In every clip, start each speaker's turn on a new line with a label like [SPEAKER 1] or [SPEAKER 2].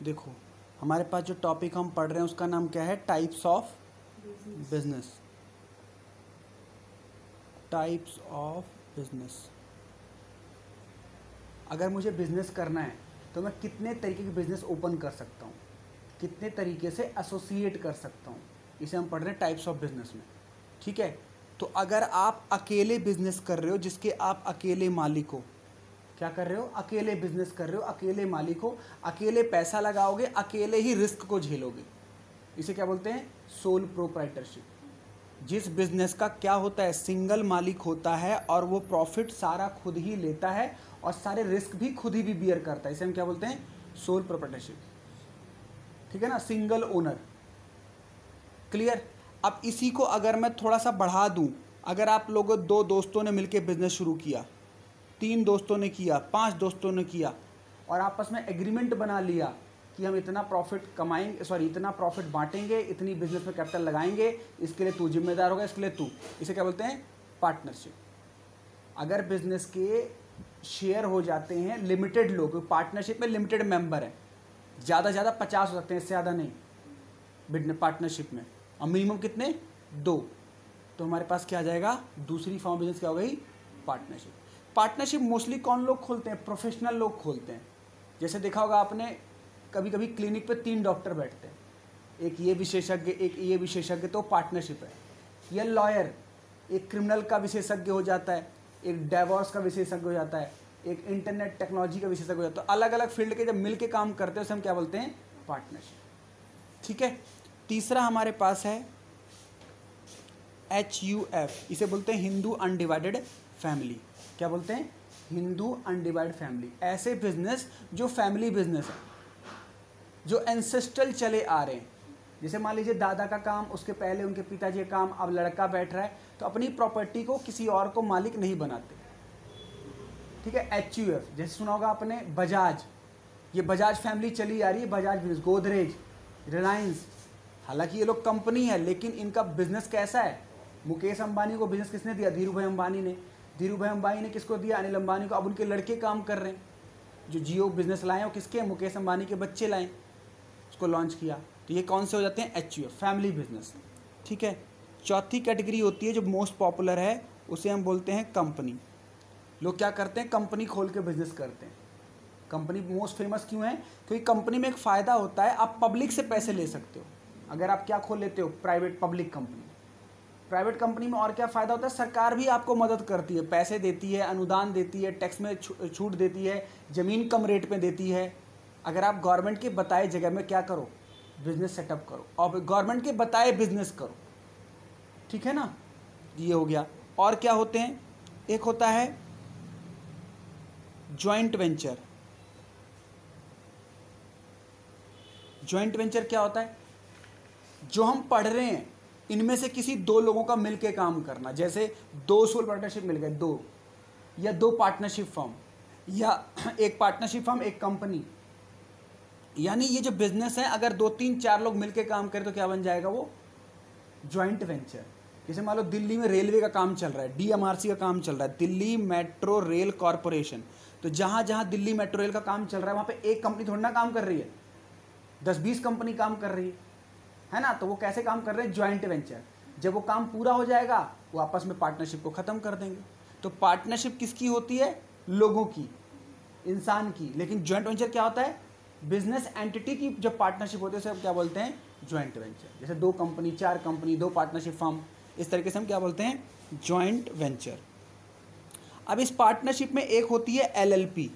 [SPEAKER 1] देखो हमारे पास जो टॉपिक हम पढ़ रहे हैं उसका नाम क्या है, types of business. Types of business. अगर मुझे बिजनेस करना है तो मैं कितने तरीके के बिजनेस ओपन कर सकता हूँ, कितने तरीके से एसोसिएट कर सकता हूँ, इसे हम पढ़ रहे हैं टाइप्स ऑफ बिजनेस में। ठीक है, तो अगर आप अकेले बिजनेस कर रहे हो जिसके आप अकेले मालिक हो, क्या कर रहे हो, अकेले बिजनेस कर रहे हो, अकेले मालिक हो, अकेले पैसा लगाओगे, अकेले ही रिस्क को झेलोगे, इसे क्या बोलते हैं, सोल प्रोप्राइटरशिप। जिस बिजनेस का क्या होता है, सिंगल मालिक होता है और वो प्रॉफिट सारा खुद ही लेता है और सारे रिस्क भी खुद ही भी बियर करता है, इसे हम क्या बोलते हैं, सोल प्रोप्राइटरशिप। ठीक है ना, सिंगल ओनर। क्लियर। अब इसी को अगर मैं थोड़ा सा बढ़ा दूं, अगर आप लोगों दो दोस्तों ने मिलकर बिजनेस शुरू किया, 3 दोस्तों ने किया, 5 दोस्तों ने किया और आपस में एग्रीमेंट बना लिया कि हम इतना प्रॉफिट कमाएंगे, सॉरी इतना प्रॉफिट बांटेंगे, इतनी बिजनेस में कैपिटल लगाएंगे, इसके लिए तू जिम्मेदार होगा, इसके लिए तू, इसे क्या बोलते हैं, पार्टनरशिप। अगर बिजनेस के शेयर हो जाते हैं लिमिटेड लोग, पार्टनरशिप में लिमिटेड मेंबर है, ज़्यादा ज़्यादा 50 हो सकते हैं, इससे ज़्यादा नहीं पार्टनरशिप में, और मिनिमम कितने, 2, तो हमारे पास क्या आ जाएगा, दूसरी फॉर्म बिजनेस क्या हो गई, पार्टनरशिप। पार्टनरशिप मोस्टली कौन लोग खोलते हैं, प्रोफेशनल लोग खोलते हैं। जैसे देखा होगा आपने, कभी कभी क्लिनिक पे 3 डॉक्टर बैठते हैं, एक ये विशेषज्ञ एक ये विशेषज्ञ, तो पार्टनरशिप है। या लॉयर एक क्रिमिनल का विशेषज्ञ हो जाता है, एक डाइवोर्स का विशेषज्ञ हो जाता है, एक इंटरनेट टेक्नोलॉजी का विशेषज्ञ हो जाता है। तो अलग अलग फील्ड के जब मिल के काम करते हैं उसे हम क्या बोलते हैं, पार्टनरशिप। ठीक है, तीसरा हमारे पास है HUF, इसे बोलते हैं हिंदू अनडिवाइडेड फैमिली। क्या बोलते हैं, हिंदू अनडिवाइडेड फैमिली। ऐसे बिजनेस जो फैमिली बिजनेस है, जो एंसेस्ट्रल चले आ रहे हैं। जैसे मान लीजिए दादा का काम, उसके पहले उनके पिताजी का काम, अब लड़का बैठ रहा है, तो अपनी प्रॉपर्टी को किसी और को मालिक नहीं बनाते। ठीक है, HUF जैसे सुना होगा आपने, बजाज, ये बजाज फैमिली चली आ रही है, बजाज बिजनेस, गोदरेज, रिलायंस। हालांकि ये लोग कंपनी है लेकिन इनका बिजनेस कैसा है, मुकेश अंबानी को बिजनेस किसने दिया, धीरू भाई अंबानी ने। धीरू भाई अंबानी ने किसको दिया, अनिल अंबानी को। अब उनके लड़के काम कर रहे हैं, जो जियो बिजनेस लाए हैं किसके, मुकेश अंबानी के बच्चे लाए, उसको लॉन्च किया। तो ये कौन से हो जाते हैं, HUF, फैमिली बिजनेस। ठीक है, चौथी कैटेगरी होती है जो मोस्ट पॉपुलर है, उसे हम बोलते हैं कंपनी। लोग क्या करते हैं, कंपनी खोल के बिजनेस करते हैं। कंपनी मोस्ट फेमस क्यों है, क्योंकि कंपनी में एक फ़ायदा होता है, आप पब्लिक से पैसे ले सकते हो। अगर आप क्या खोल लेते हो, private public company. Private company में और क्या फ़ायदा होता है, सरकार भी आपको मदद करती है, पैसे देती है, अनुदान देती है, टैक्स में छूट देती है, ज़मीन कम रेट में देती है। अगर आप गवर्नमेंट के बताए जगह में क्या करो, बिजनेस सेटअप करो, और गवर्नमेंट के बताए बिजनेस करो। ठीक है ना, ये हो गया। और क्या होते हैं, एक होता है जॉइंट वेंचर। जॉइंट वेंचर क्या होता है, जो हम पढ़ रहे हैं इनमें से किसी 2 लोगों का मिलके काम करना। जैसे 2 सोल पार्टनरशिप मिल गए, 2 या 2 पार्टनरशिप फर्म, या एक पार्टनरशिप फर्म एक कंपनी। यानी ये जो बिजनेस है, अगर 2 3 4 लोग मिलके काम करें तो क्या बन जाएगा, वो जॉइंट वेंचर। जैसे मान लो दिल्ली में रेलवे का काम चल रहा है, DMRC का काम चल रहा है, दिल्ली मेट्रो रेल कॉरपोरेशन। तो जहाँ जहाँ दिल्ली मेट्रो रेल का काम चल रहा है वहाँ पे एक कंपनी थोड़ी ना काम कर रही है, 10-20 कंपनी काम कर रही है ना। तो वो कैसे काम कर रहे हैं, जॉइंट वेंचर। जब वो काम पूरा हो जाएगा वो आपस में पार्टनरशिप को ख़त्म कर देंगे। तो पार्टनरशिप किसकी होती है, लोगों की, इंसान की। लेकिन जॉइंट वेंचर क्या होता है, बिजनेस एंटिटी की जब पार्टनरशिप होती है उसे क्या बोलते हैं, जॉइंट वेंचर। जैसे 2 कंपनी, 4 कंपनी, 2 पार्टनरशिप फर्म, इस तरीके से हम क्या बोलते हैं, जॉइंट वेंचर। अब इस पार्टनरशिप में एक होती है LLP।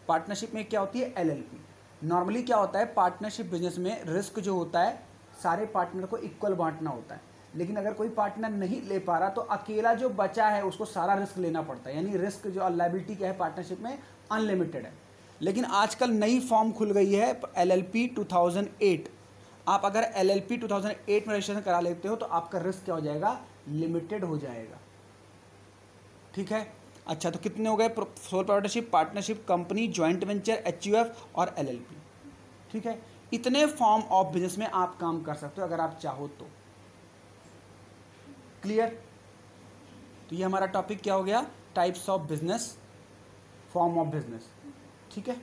[SPEAKER 1] पार्टनरशिप में क्या होती है, LLP। नॉर्मली क्या होता है, पार्टनरशिप बिजनेस में रिस्क जो होता है सारे पार्टनर को इक्वल बांटना होता है। लेकिन अगर कोई पार्टनर नहीं ले पा रहा तो अकेला जो बचा है उसको सारा रिस्क लेना पड़ता है। यानी रिस्क जो लायबिलिटी क्या है पार्टनरशिप में, अनलिमिटेड है। लेकिन आजकल नई फॉर्म खुल गई है LLP 2008। आप अगर LLP 2008 में रजिस्ट्रेशन करा लेते हो तो आपका रिस्क क्या हो जाएगा, लिमिटेड हो जाएगा। ठीक है, अच्छा तो कितने हो गए, sole partnership, partnership, company, joint venture, HUF और LLP। ठीक है, इतने फॉर्म ऑफ बिजनेस में आप काम कर सकते हो अगर आप चाहो तो। क्लियर। तो ये हमारा टॉपिक क्या हो गया, types of business, form of business. ठीक है।